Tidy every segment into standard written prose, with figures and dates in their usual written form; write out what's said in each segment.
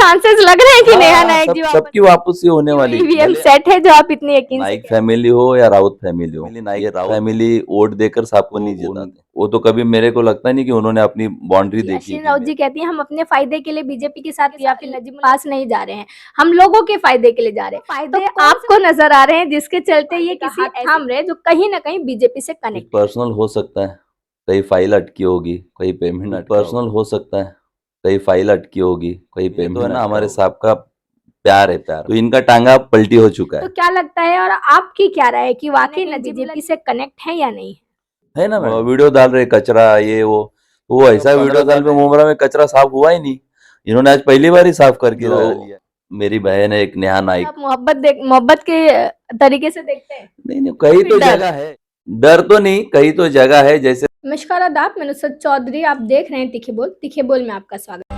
Chances लग रहे हैं कि नेहा नायक जी सबकी वापसी होने वाली। ईवीएम सेट है जो आप इतने यकीन से नाइक फैमिली हो या राउत फैमिली हो, नाइक राउत फैमिली वोट देकर सबको नहीं जिताते। वो तो कभी मेरे को लगता नहीं कि उन्होंने अपनी बाउंड्री देखी। अश्विनी राउत जी कहती हैं हम अपने फायदे के लिए बीजेपी के साथ या फिर नजीम पास नहीं जा रहे हैं, हम लोगों के फायदे के लिए जा रहे हैं। फायदे आपको नजर आ रहे हैं जिसके चलते ये किसी थाम रहे जो कहीं ना कहीं बीजेपी से कनेक्ट। पर्सनल हो सकता है, कहीं फाइल अटकी होगी, कहीं पेमेंट पर्सनल हो सकता है, कहीं फाइल अटकी होगी, कहीं पेमेंट तो है ना। हमारे साहब का प्यार है, प्यार तो इनका टांगा पलटी हो चुका है। तो क्या लगता है और आपकी क्या राय है कि वाकई नजीब बीजेपी से कनेक्ट है या नहीं है ना। वीडियो डाल रहे कचरा ये वो ऐसा वीडियो डाल पे मुमरा में कचरा साफ हुआ ही नहीं। इन्होंने आज पहली बार ही साफ करके लिया। मेरी बहन है एक नेहा नाइक। आप मोहब्बत के तरीके से देखते हैं? नहीं, कई तो जगह है, डर तो नहीं, कई तो जगह है। जैसे नमस्कार आदाब, मैं नुसरत चौधरी, आप देख रहे हैं तीखे बोल में आपका स्वागत है।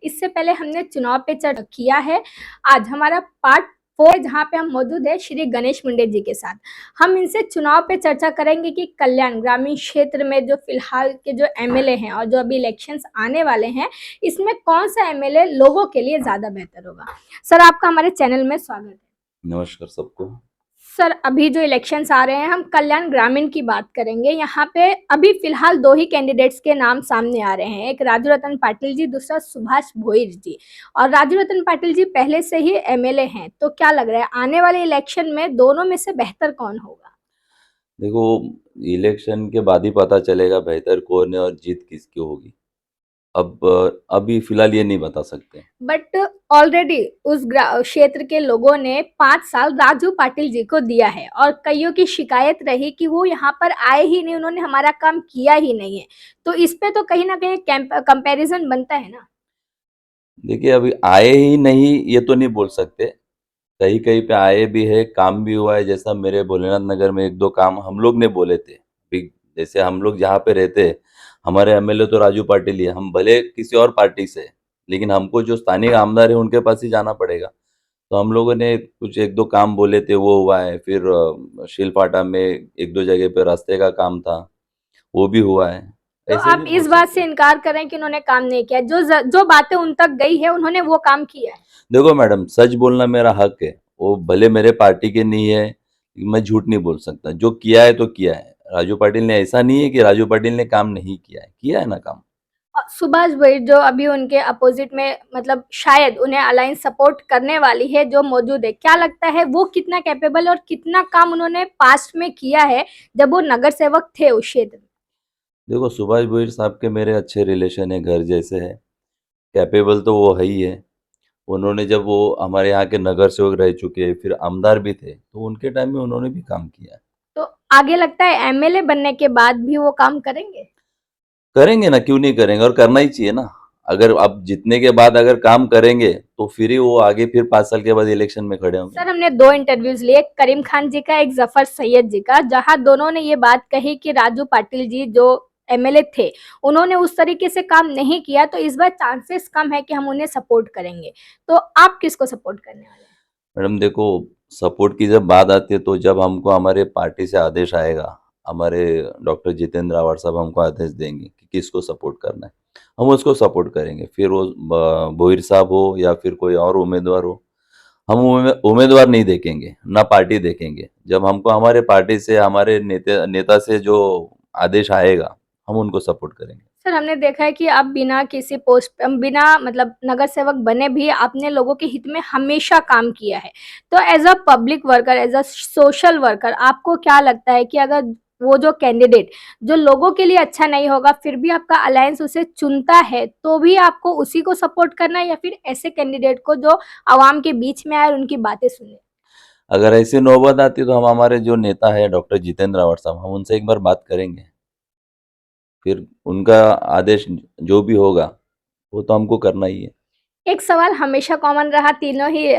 इससे पहले हमने चुनाव पे चर्चा किया है। आज हमारा पार्ट 4 जहाँ पे हम मौजूद है श्री गणेश मुंडे जी के साथ। हम इनसे चुनाव पे चर्चा करेंगे कि कल्याण ग्रामीण क्षेत्र में जो फिलहाल के जो एमएलए हैं और जो अभी इलेक्शंस आने वाले हैं, इसमें कौन सा एमएलए लोगों के लिए ज्यादा बेहतर होगा। सर, आपका हमारे चैनल में स्वागत है। नमस्कार सबको। सर, अभी जो इलेक्शंस आ रहे हैं, हम कल्याण ग्रामीण की बात करेंगे। यहाँ पे अभी फिलहाल 2 ही कैंडिडेट्स के नाम सामने आ रहे हैं, एक राजू रतन पाटिल जी, दूसरा सुभाष भोईर जी। और राजू रतन पाटिल जी पहले से ही एमएलए हैं, तो क्या लग रहा है आने वाले इलेक्शन में दोनों में से बेहतर कौन होगा? देखो, इलेक्शन के बाद ही पता चलेगा बेहतर कौन है और जीत किसकी होगी। अब अभी फिलहाल ये नहीं बता सकते। बट ऑलरेडी उस क्षेत्र के लोगों ने 5 साल राजू पाटिल जी को दिया है और कईयों की शिकायत रही कि वो यहाँ पर आए ही नहीं, उन्होंने हमारा काम किया ही नहीं है। तो इस पे तो कहीं ना कहीं कंपैरिजन बनता है ना। देखिए, अभी आए ही नहीं ये तो नहीं बोल सकते। कहीं कहीं पे आए भी है, काम भी हुआ है। जैसा मेरे भोलेनाथ नगर में 1-2 काम हम लोग ने बोले थे। अभी जैसे हम लोग जहाँ पे रहते हैं, हमारे एमएलए तो राजू पाटिल ही है। हम भले किसी और पार्टी से, लेकिन हमको जो स्थानीय आमदार है उनके पास ही जाना पड़ेगा। तो हम लोगों ने कुछ 1-2 काम बोले थे, वो हुआ है। फिर शिलपाटा में 1-2 जगह पे रास्ते का काम था, वो भी हुआ है। तो ऐसे आप नहीं इस बोल बात से सकते। इनकार करें कि उन्होंने काम नहीं किया, जो बातें उन तक गई है उन्होंने वो काम किया है। देखो मैडम, सच बोलना मेरा हक है। वो भले मेरे पार्टी के नहीं है, मैं झूठ नहीं बोल सकता। जो किया है तो किया है। राजू पाटिल ने, ऐसा नहीं है कि राजू पाटिल ने काम नहीं किया है ना काम। सुभाष भाई जो अभी उनके अपोजिट में, मतलब शायद उन्हें अलायंस सपोर्ट करने वाली है जो मौजूद है, क्या लगता है वो कितना कैपेबल और कितना काम उन्होंने पास्ट में किया है जब वो नगर सेवक थे उस क्षेत्र में? देखो, सुभाष भोईर साहब के मेरे अच्छे रिलेशन है, घर जैसे है। कैपेबल तो वो है ही है। उन्होंने, जब वो हमारे यहाँ के नगर सेवक रह चुके हैं, फिर आमदार भी थे, तो उनके टाइम में उन्होंने भी काम किया है। तो आगे लगता है एमएलए बनने के बाद भी वो काम करेंगे? करेंगे ना, क्यों नहीं करेंगे, और करना ही चाहिए ना। अगर आप जीतने के बाद अगर काम करेंगे तो फिर ही वो आगे फिर 5 साल के बाद इलेक्शन में खड़े होंगे। सर, हमने 2 इंटरव्यूज लिए, एक करीम खान जी का, एक जफर सैयद जी का, जहां दोनों ने ये बात कही कि राजू पाटिल जी जो एमएलए थे उन्होंने उस तरीके से काम नहीं किया, तो इस बार चांसेस कम है कि हम उन्हें सपोर्ट करेंगे। तो आप किसको सपोर्ट करने वाले हैं? मैडम देखो, सपोर्ट की जब बात आती है तो जब हमको हमारे पार्टी से आदेश आएगा, हमारे डॉक्टर जितेंद्र आवाड़ साहब हमको आदेश देंगे कि किसको सपोर्ट करना है, हम उसको सपोर्ट करेंगे। फिर वो भोईर साहब हो या फिर कोई और उम्मीदवार हो, हम उम्मीदवार नहीं देखेंगे, ना पार्टी देखेंगे। जब हमको हमारे पार्टी से, हमारे नेता से जो आदेश आएगा, हम उनको सपोर्ट करेंगे। सर, हमने देखा है कि आप बिना किसी पोस्ट, बिना मतलब नगर सेवक बने भी आपने लोगों के हित में हमेशा काम किया है। तो as a public worker, as a social worker, आपको क्या लगता है कि अगर वो जो कैंडिडेट जो लोगों के लिए अच्छा नहीं होगा फिर भी आपका अलायंस उसे चुनता है, तो भी आपको उसी को सपोर्ट करना है या फिर ऐसे कैंडिडेट को जो आवाम के बीच में आए और उनकी बातें सुने? अगर ऐसी नौबत आती तो हम हमारे जो नेता है डॉक्टर जितेंद्र आवाड़ साहब, हम उनसे एक बार बात करेंगे। फिर उनका आदेश जो भी होगा वो तो हमको करना ही है। एक सवाल हमेशा कॉमन रहा तीनों ही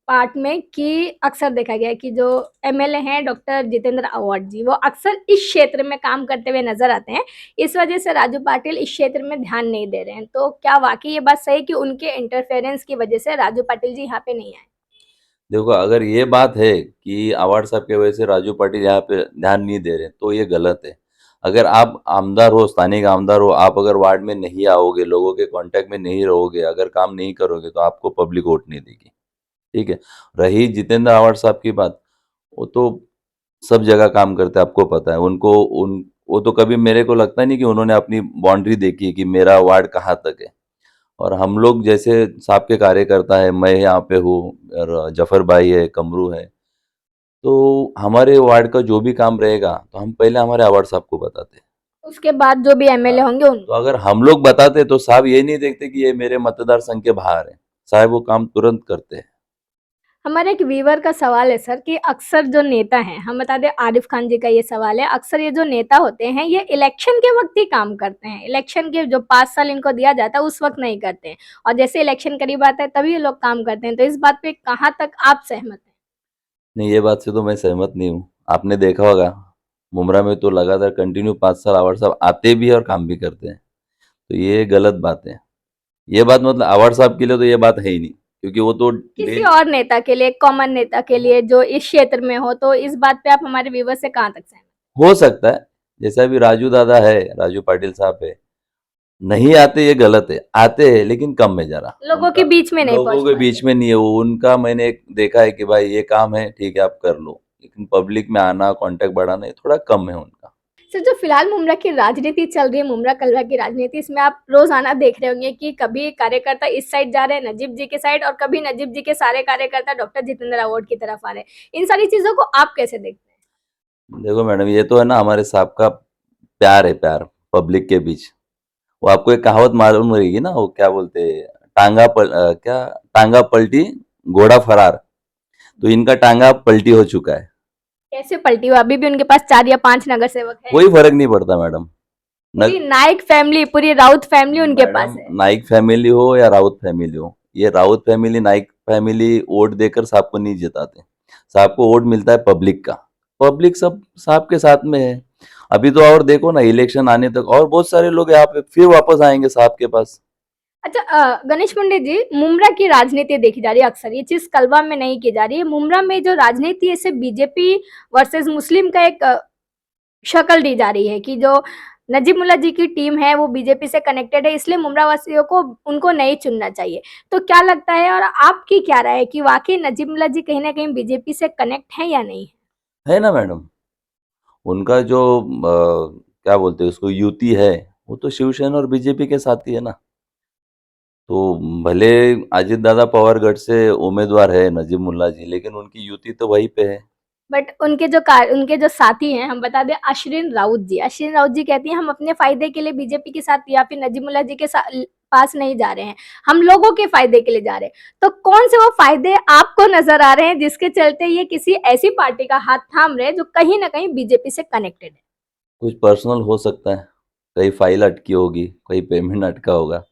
पार्ट में कि अक्सर देखा गया है कि जो एमएलए हैं डॉक्टर जितेंद्र आवाड़ जी, वो अक्सर इस क्षेत्र में काम करते हुए नजर आते हैं। इस वजह से राजू पाटिल इस क्षेत्र में ध्यान नहीं दे रहे हैं। तो क्या वाकई ये बात सही है कि उनके इंटरफेरेंस की वजह से राजू पाटिल जी यहाँ पे नहीं आए? देखो, अगर ये बात है कि आवाड़ साहब की वजह से राजू पाटिल यहाँ पे ध्यान नहीं दे रहे, तो ये गलत है। अगर आप आमदार हो, स्थानिक आमदार हो, आप अगर वार्ड में नहीं आओगे, लोगों के कांटेक्ट में नहीं रहोगे, अगर काम नहीं करोगे तो आपको पब्लिक वोट नहीं देगी। ठीक है। रही जितेंद्र आवाड़ साहब की बात, वो तो सब जगह काम करते हैं, आपको पता है। उनको उन वो तो कभी मेरे को लगता नहीं कि उन्होंने अपनी बाउंड्री देखी है कि मेरा वार्ड कहाँ तक है। और हम लोग जैसे साहब के कार्यकर्ता है, मैं यहाँ पे हूँ और जफर भाई है, कमरू है, तो हमारे वार्ड का जो भी काम रहेगा तो हम पहले हमारे आवाड़ साहब को बताते हैं। उसके बाद जो भी हाँ, एमएलए होंगे तो उनको। अगर हम लोग बताते तो साहब ये नहीं देखते कि ये मेरे मतदार संघ के बाहर है, साहब वो काम तुरंत करते हैं। हमारे एक व्यूअर का सवाल है सर कि अक्सर जो नेता हैं, हम बता दें आरिफ खान जी का ये सवाल है, अक्सर ये जो नेता होते हैं ये इलेक्शन के वक्त ही काम करते हैं, इलेक्शन के जो 5 साल इनको दिया जाता है उस वक्त नहीं करते हैं, और जैसे इलेक्शन करीब आता है तभी ये लोग काम करते हैं। तो इस बात पे कहाँ तक आप सहमत हैं? नहीं, ये बात से तो मैं सहमत नहीं हूँ। आपने देखा होगा मुमरा में तो लगातार कंटिन्यू 5 साल आवाड़ साहब आते भी हैं और काम भी करते हैं, तो ये गलत बात है। ये बात मतलब आवाड़ साहब के लिए तो ये बात है ही नहीं, क्योंकि वो तो किसी और नेता के लिए, कॉमन नेता के लिए जो इस क्षेत्र में हो, तो इस बात पे आप हमारे व्यूअर से कहाँ तक सहमत? हो सकता है। जैसा अभी राजू दादा है, राजू पाटिल साहब है, नहीं आते ये गलत है, आते हैं लेकिन कम में जरा। लोगों उनका के बीच में नहीं पहुंच लोगों के पाते। बीच में नहीं है वो, उनका मैंने एक देखा है कि भाई ये काम है, ठीक है आप कर लो, लेकिन पब्लिक में आना, कांटेक्ट बढ़ाना ये थोड़ा कम है उनका। सर, जो फिलहाल मुमरा की राजनीति चल रही है, मुमरा कलवा की राजनीति, इसमें आप रोजाना देख रहे होंगे कि कभी कार्यकर्ता इस साइड जा रहे हैं नजीब जी के साइड, और कभी नजीब जी के सारे कार्यकर्ता डॉक्टर जितेंद्र अवार्ड की तरफ आ रहे हैं। इन सारी चीजों को आप कैसे देखते हैं? देखो मैडम, ये तो है ना हमारे साहब का प्यार है, प्यार पब्लिक के बीच। वो आपको एक कहावत मालूम रहेगी ना, वो क्या बोलते हैं, क्या टांगा पलटी घोड़ा फरार। तो इनका टांगा पलटी हो चुका है। कैसे पलटी हो? अभी भी उनके पास 4 या 5 नगर सेवक है। कोई फर्क नहीं पड़ता मैडम। पूरी नाइक फैमिली, पूरी राउत फैमिली उनके पास मैडम, है। नाइक फैमिली हो या राउत फैमिली हो, ये Raut family Naik family vote देकर साहब को नहीं जिताते। साहब को वोट मिलता है पब्लिक का। पब्लिक सब साहब के साथ में है। अभी तो और देखो ना, इलेक्शन आने तक और बहुत सारे लोग यहाँ पे फिर वापस आएंगे साहब के पास। अच्छा, गणेश पंडित जी, मुमरा की राजनीति देखी जा रही है अक्सर, ये चीज कलवा में नहीं की जा रही है। मुमरा में जो राजनीति है, इसे बीजेपी वर्सेस मुस्लिम का एक शक्ल दी जा रही है कि जो नजीमुल्ला जी की टीम है वो बीजेपी से कनेक्टेड है, इसलिए मुमरा वासियों को उनको नहीं चुनना चाहिए। तो क्या लगता है और आपकी क्या राय है कि वाकई नजीमुल्ला जी कहीं ना कहीं बीजेपी से कनेक्ट है या नहीं? है ना मैडम, उनका जो क्या बोलते हैं उसको, युति है, वो तो शिवसेना और बीजेपी के साथ ही है ना। तो भले अजित दादा पवार गढ़ से उम्मीदवार है नजीब मुल्ला जी, लेकिन उनकी युति तो वहीं पे है। बट उनके जो साथी हैं, हम बता दें अश्विन राउत जी, अश्विन राउत जी कहती हैं हम अपने फायदे के लिए बीजेपी के साथ या फिर नजीमुल्ला जी के पास नहीं जा रहे हैं, हम लोगों के फायदे के लिए जा रहे हैं। तो कौन से वो फायदे आपको नजर आ रहे हैं जिसके चलते ये किसी ऐसी पार्टी का हाथ थाम रहे जो कहीं ना कहीं बीजेपी से कनेक्टेड है? कुछ पर्सनल हो सकता है, कहीं फाइल अटकी होगी, कहीं पेमेंट अटका होगा।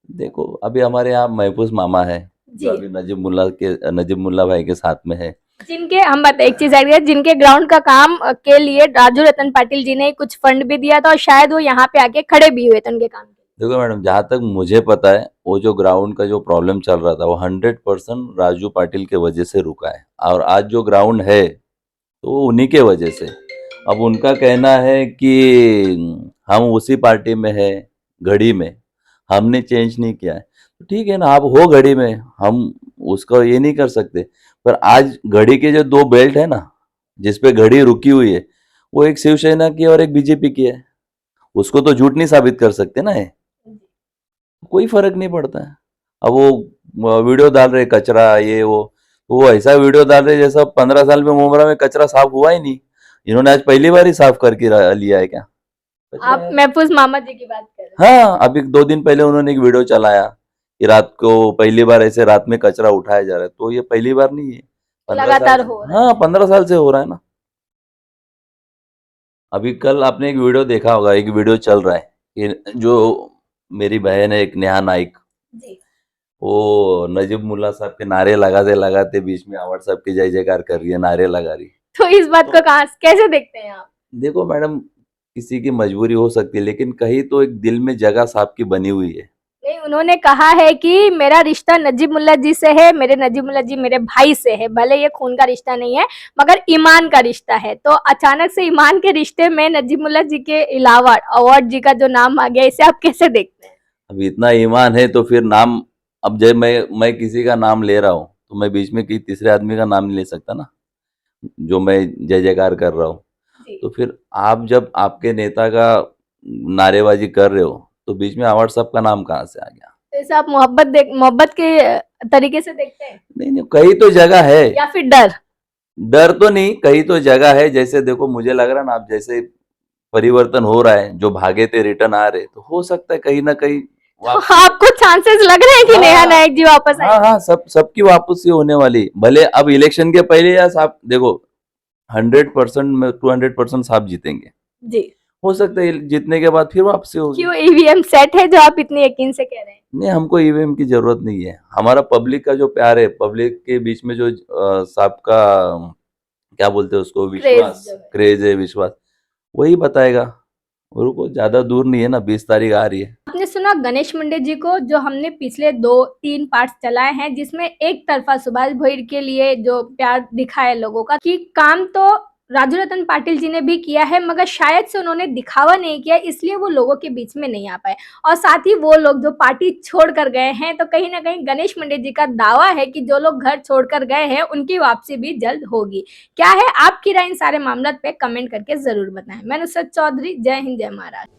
देखो अभी हमारे यहाँ महफूज मामा है, जो जी। अभी नजीब मुल्ला भाई के साथ में है। जिनके हम बताए एक चीज है, जिनके ग्राउंड का काम के लिए राजू रतन पाटिल जी ने कुछ फंड भी दिया था और शायद वो यहाँ पे आके खड़े भी हुए थे उनके काम के देखो मैडम, जहाँ तक मुझे पता है, वो जो ग्राउंड का जो प्रॉब्लम चल रहा था वो 100% राजू पाटिल के वजह से रुका है, और आज जो ग्राउंड है तो वो उन्हीं के वजह से। अब उनका कहना है कि हम उसी पार्टी में है, घड़ी में, हमने चेंज नहीं किया है। तो ठीक है ना, आप हो घड़ी में, हम उसको ये नहीं कर सकते। पर आज घड़ी के जो दो बेल्ट है ना, जिस पे घड़ी रुकी हुई है, वो एक शिवसेना की और एक बीजेपी की है। उसको तो झूठ नहीं साबित कर सकते ना ये। लिए। कोई फर्क नहीं पड़ता है। अब वो वीडियो डाल रहे कचरा ये वो ऐसा वीडियो डाल रहे जैसा 15 साल में मुमरा में कचरा साफ हुआ ही नहीं। इन्होंने आज पहली बार ही साफ करके लिया है क्या कचरा आप है। महफूज मामा जी की बात कर रहे हाँ, अभी 2 दिन पहले उन्होंने एक वीडियो चलाया कि रात को पहली बार ऐसे रात में कचरा उठाया जा रहा है, तो ये पहली बार नहीं है, हैं, 15 साल लगातार से। हो रहा हाँ, है। 15 साल से हो रहा है ना। अभी कल आपने एक वीडियो देखा होगा, एक वीडियो चल रहा है कि जो मेरी बहन है एक नेहा नाइक, जी। वो नजीब मुल्ला साहब के नारे लगाते लगाते बीच में आवाड़ साहब की जय जयकार कर रही है, नारे लगा रही। तो इस बात को तो कहाँ कैसे देखते हैं आप? देखो मैडम, किसी की मजबूरी हो सकती है, लेकिन कहीं तो एक दिल में जगह साहब की बनी हुई है। नहीं, उन्होंने कहा है कि मेरा रिश्ता नजीमुल्ला जी से है, मेरे नजीमुल्ला जी मेरे भाई से है, भले ये खून का रिश्ता नहीं है मगर ईमान का रिश्ता है। तो अचानक से ईमान के रिश्ते में नजीमुल्ला जी के अलावा अवार्ड जी का जो नाम आ गया, इसे आप कैसे देखते हैं? अब इतना ईमान है तो फिर नाम, अब जब मैं किसी का नाम ले रहा हूँ तो मैं बीच में किसी तीसरे आदमी का नाम नहीं ले सकता ना, जो मैं जय जयकार कर रहा हूँ। जी। तो फिर आप जब आपके नेता का नारेबाजी कर रहे हो तो बीच में अवार्ड साहब का नाम कहाँ से आ गया? तो इसे आप मोहब्बत के तरीके से देखते हैं नहीं नहीं, कई तो जगह है। या फिर डर? डर तो नहीं, कई तो जगह है। जैसे देखो, मुझे लग रहा है ना, आप जैसे परिवर्तन हो रहा है, जो भागे थे रिटर्न आ रहे, तो हो सकता है कहीं ना कहीं तो वापसी। आपको चांसेस लग रहे हैं कि नेहा हाँ नायक जी वापस हाँ आएंगी? हाँ, सबकी वापसी होने वाली। भले अब इलेक्शन के पहले या साहब देखो, 100% में 200% साहब जीतेंगे। जी। हो सकता है जीतने के बाद फिर वापसी होगी। क्यों ईवीएम सेट है जो आप इतनी यकीन से कह रहे हैं? नहीं, हमको ईवीएम की जरूरत नहीं है। हमारा पब्लिक का जो प्यार है, पब्लिक के बीच में जो साहब का क्या बोलते हैं उसको, क्रेज विश्वास, जो है। क्रेज है, विश्वास, वही बताएगा। और वो ज्यादा दूर नहीं है ना, 20 तारीख आ रही है। आपने सुना गणेश मंडे जी को, जो हमने पिछले 2-3 पार्ट्स चलाए हैं जिसमें एक तरफा सुभाष भोईर के लिए जो प्यार दिखा है लोगों का, कि काम तो राजू रतन पाटिल जी ने भी किया है मगर शायद से उन्होंने दिखावा नहीं किया, इसलिए वो लोगों के बीच में नहीं आ पाए। और साथ ही वो लोग जो पार्टी छोड़ कर गए हैं, तो कहीं ना कहीं गणेश मंडे जी का दावा है कि जो लोग घर छोड़कर गए हैं उनकी वापसी भी जल्द होगी। क्या है आपकी राय इन सारे मामलों पे? कमेंट करके जरूर बताएं। मैं नुसरत चौधरी, जय हिंद जय महाराष्ट्र।